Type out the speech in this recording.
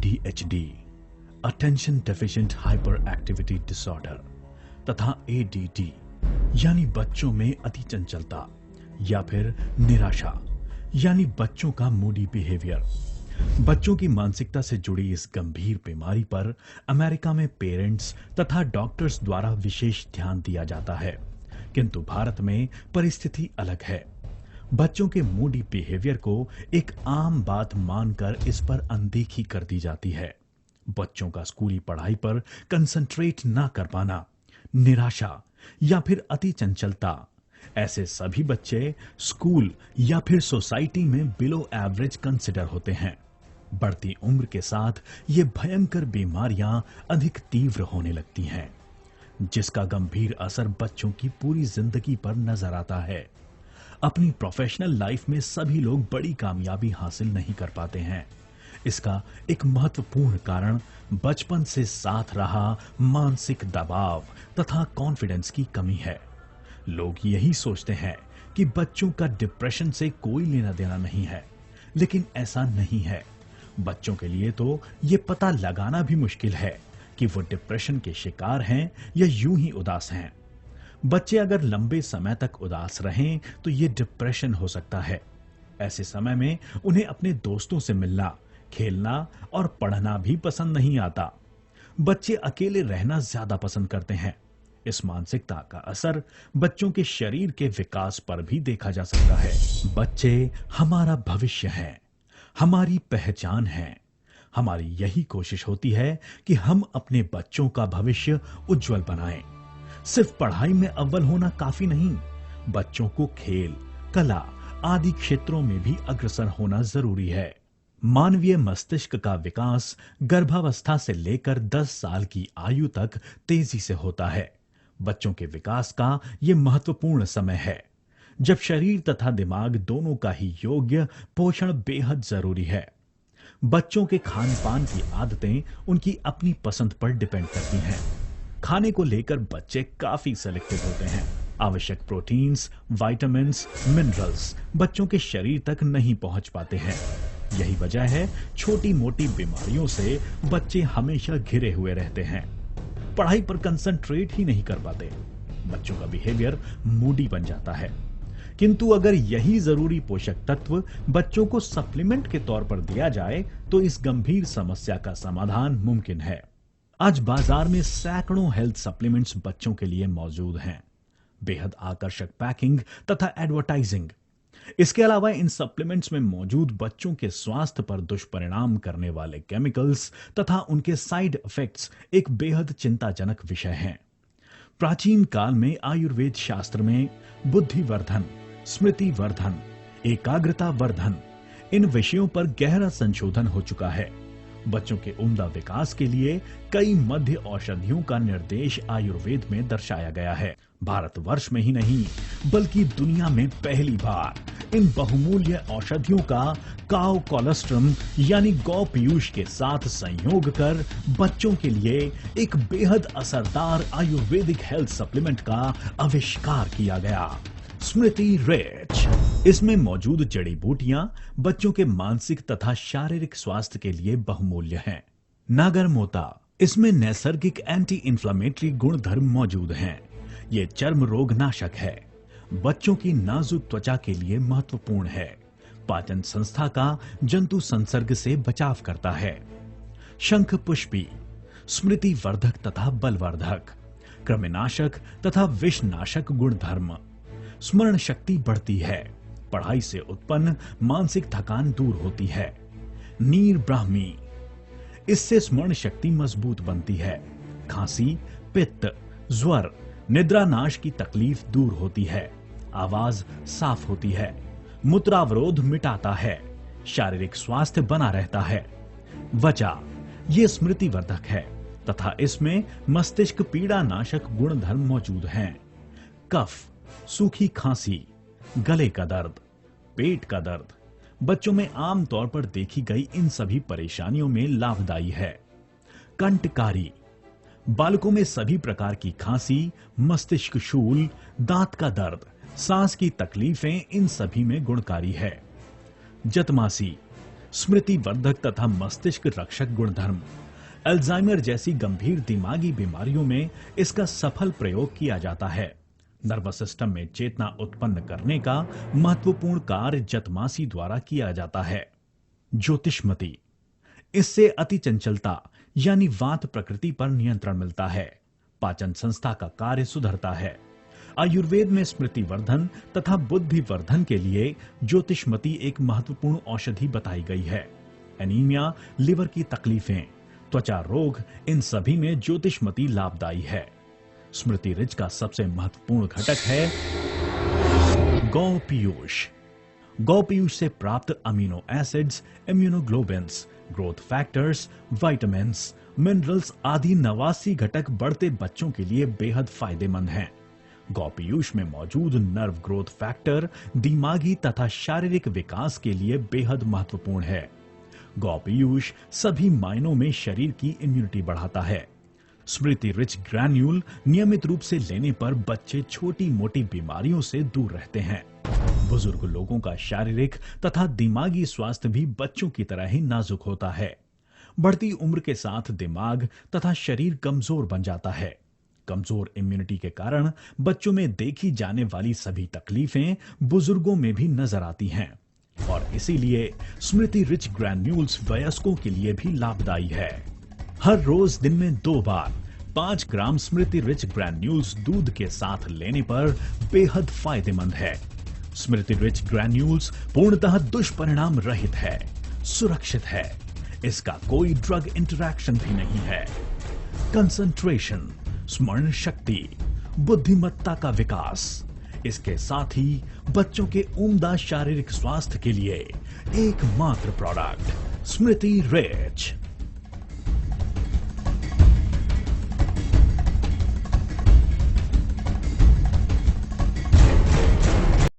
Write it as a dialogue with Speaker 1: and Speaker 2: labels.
Speaker 1: ADHD, attention deficient hyper activity disorder तथा ADD यानी बच्चों में अति चंचलता या फिर निराशा यानी बच्चों का मूडी बिहेवियर। बच्चों की मानसिकता से जुड़ी इस गंभीर बीमारी पर अमेरिका में पेरेंट्स तथा डॉक्टर्स द्वारा विशेष ध्यान दिया जाता है, किंतु भारत में परिस्थिति अलग है। बच्चों के मूडी बिहेवियर को एक आम बात मानकर इस पर अनदेखी कर दी जाती है। बच्चों का स्कूली पढ़ाई पर कंसंट्रेट ना कर पाना, निराशा या फिर अति चंचलता, ऐसे सभी बच्चे स्कूल या फिर सोसाइटी में बिलो एवरेज कंसिडर होते हैं। बढ़ती उम्र के साथ ये भयंकर बीमारियां अधिक तीव्र होने लगती हैं, जिसका गंभीर असर बच्चों की पूरी जिंदगी पर नजर आता है। अपनी प्रोफेशनल लाइफ में सभी लोग बड़ी कामयाबी हासिल नहीं कर पाते हैं। इसका एक महत्वपूर्ण कारण बचपन से साथ रहा मानसिक दबाव तथा कॉन्फिडेंस की कमी है। लोग यही सोचते हैं कि बच्चों का डिप्रेशन से कोई लेना देना नहीं है, लेकिन ऐसा नहीं है। बच्चों के लिए तो ये पता लगाना भी मुश्किल है कि वो डिप्रेशन के शिकार हैं या यूं ही उदास हैं। बच्चे अगर लंबे समय तक उदास रहें तो ये डिप्रेशन हो सकता है। ऐसे समय में उन्हें अपने दोस्तों से मिलना, खेलना और पढ़ना भी पसंद नहीं आता। बच्चे अकेले रहना ज्यादा पसंद करते हैं। इस मानसिकता का असर बच्चों के शरीर के विकास पर भी देखा जा सकता है। बच्चे हमारा भविष्य हैं, हमारी पहचान है। हमारी यही कोशिश होती है कि हम अपने बच्चों का भविष्य उज्जवल बनाएं। सिर्फ पढ़ाई में अव्वल होना काफी नहीं, बच्चों को खेल, कला आदि क्षेत्रों में भी अग्रसर होना जरूरी है। मानवीय मस्तिष्क का विकास गर्भावस्था से लेकर 10 साल की आयु तक तेजी से होता है। बच्चों के विकास का यह महत्वपूर्ण समय है, जब शरीर तथा दिमाग दोनों का ही योग्य पोषण बेहद जरूरी है। बच्चों के खान पान की आदतें उनकी अपनी पसंद पर डिपेंड करती हैं। खाने को लेकर बच्चे काफी सेलेक्टिव होते हैं। आवश्यक प्रोटीन्स, विटामिन्स, मिनरल्स बच्चों के शरीर तक नहीं पहुंच पाते हैं। यही वजह है छोटी मोटी बीमारियों से बच्चे हमेशा घिरे हुए रहते हैं। पढ़ाई पर कंसंट्रेट ही नहीं कर पाते। बच्चों का बिहेवियर मूडी बन जाता है। किंतु अगर यही जरूरी पोषक तत्व बच्चों को सप्लीमेंट के तौर पर दिया जाए तो इस गंभीर समस्या का समाधान मुमकिन है। आज बाजार में सैकड़ों हेल्थ सप्लीमेंट्स बच्चों के लिए मौजूद हैं। बेहद आकर्षक पैकिंग तथा एडवर्टाइजिंग। इसके अलावा इन सप्लीमेंट्स में मौजूद बच्चों के स्वास्थ्य पर दुष्परिणाम करने वाले केमिकल्स तथा उनके साइड इफेक्ट्स एक बेहद चिंताजनक विषय हैं। प्राचीन काल में आयुर्वेद शास्त्र में बुद्धिवर्धन, स्मृति वर्धन, एकाग्रता वर्धन इन विषयों पर गहरा संशोधन हो चुका है। बच्चों के उम्दा विकास के लिए कई मध्य औषधियों का निर्देश आयुर्वेद में दर्शाया गया है। भारतवर्ष में ही नहीं बल्कि दुनिया में पहली बार इन बहुमूल्य औषधियों का काउ कोलोस्ट्रम यानी गौ पीयूष के साथ संयोग कर बच्चों के लिए एक बेहद असरदार आयुर्वेदिक हेल्थ सप्लीमेंट का आविष्कार किया गया, स्मृति रिच। इसमें मौजूद जड़ी बूटियां बच्चों के मानसिक तथा शारीरिक स्वास्थ्य के लिए बहुमूल्य हैं। नागर मोता, इसमें नैसर्गिक एंटी इंफ्लेमेटरी गुणधर्म मौजूद हैं। ये चर्म रोग नाशक है। बच्चों की नाजुक त्वचा के लिए महत्वपूर्ण है। पाचन संस्था का जंतु संसर्ग से बचाव करता है। शंख पुष्पी, स्मृति वर्धक तथा बलवर्धक, कृमिनाशक तथा विषनाशक गुणधर्म। स्मरण शक्ति बढ़ती है। पढ़ाई से उत्पन्न मानसिक थकान दूर होती है। नीर ब्राह्मी, इससे स्मरण शक्ति मजबूत बनती है। खांसी, पित्त, ज्वर, निद्रा नाश की तकलीफ दूर होती है। आवाज साफ होती है। मूत्रावरोध मिटाता है। शारीरिक स्वास्थ्य बना रहता है। वचा, ये स्मृति वर्धक है तथा इसमें मस्तिष्क पीड़ा नाशक गुणधर्म मौजूद हैं। कफ, सूखी खांसी, गले का दर्द, पेट का दर्द बच्चों में आमतौर पर देखी गई इन सभी परेशानियों में लाभदायी है। कंटकारी, बालकों में सभी प्रकार की खांसी, मस्तिष्क शूल, दांत का दर्द, सांस की तकलीफें इन सभी में गुणकारी है। जतमासी, स्मृति वर्धक तथा मस्तिष्क रक्षक गुणधर्म। अल्जाइमर जैसी गंभीर दिमागी बीमारियों में इसका सफल प्रयोग किया जाता है। नर्वस सिस्टम में चेतना उत्पन्न करने का महत्वपूर्ण कार्य जतमासी द्वारा किया जाता है। ज्योतिष्मति, इससे अति चंचलता यानी वात प्रकृति पर नियंत्रण मिलता है। पाचन संस्था का कार्य सुधरता है। आयुर्वेद में स्मृति वर्धन तथा बुद्धि वर्धन के लिए ज्योतिष्मति एक महत्वपूर्ण औषधि बताई गई है। एनीमिया, लिवर की तकलीफें, त्वचा रोग, इन सभी में ज्योतिष्मति लाभदायी है। स्मृति रिच का सबसे महत्वपूर्ण घटक है गौ पीयूष। गौ पीयूष से प्राप्त amino acids, immunoglobins, growth factors, vitamins, minerals आदि 89 घटक बढ़ते बच्चों के लिए बेहद फायदेमंद हैं। गौ पीयूष में मौजूद नर्व ग्रोथ फैक्टर दिमागी तथा शारीरिक विकास के लिए बेहद महत्वपूर्ण है। गौ पीयूष सभी मायनों में शरीर की इम्यूनिटी बढ़ाता है। स्मृति रिच ग्रैन्यूल नियमित रूप से लेने पर बच्चे छोटी मोटी बीमारियों से दूर रहते हैं। बुजुर्ग लोगों का शारीरिक तथा दिमागी स्वास्थ्य भी बच्चों की तरह ही नाजुक होता है। बढ़ती उम्र के साथ दिमाग तथा शरीर कमजोर बन जाता है। कमजोर इम्यूनिटी के कारण बच्चों में देखी जाने वाली सभी तकलीफें बुजुर्गों में भी नजर आती हैं और इसीलिए स्मृति रिच ग्रैन्यूल्स वयस्कों के लिए भी लाभदायी है। हर रोज दिन में 2 बार 5 ग्राम स्मृति रिच ग्रैन्यूल्स दूध के साथ लेने पर बेहद फायदेमंद है। स्मृति रिच ग्रैन्यूल्स पूर्णतः दुष्परिणाम रहित है, सुरक्षित है। इसका कोई ड्रग इंटरैक्शन भी नहीं है। कंसंट्रेशन, स्मरण शक्ति, बुद्धिमत्ता का विकास, इसके साथ ही बच्चों के उम्दा शारीरिक स्वास्थ्य के लिए एकमात्र प्रोडक्ट स्मृति रिच।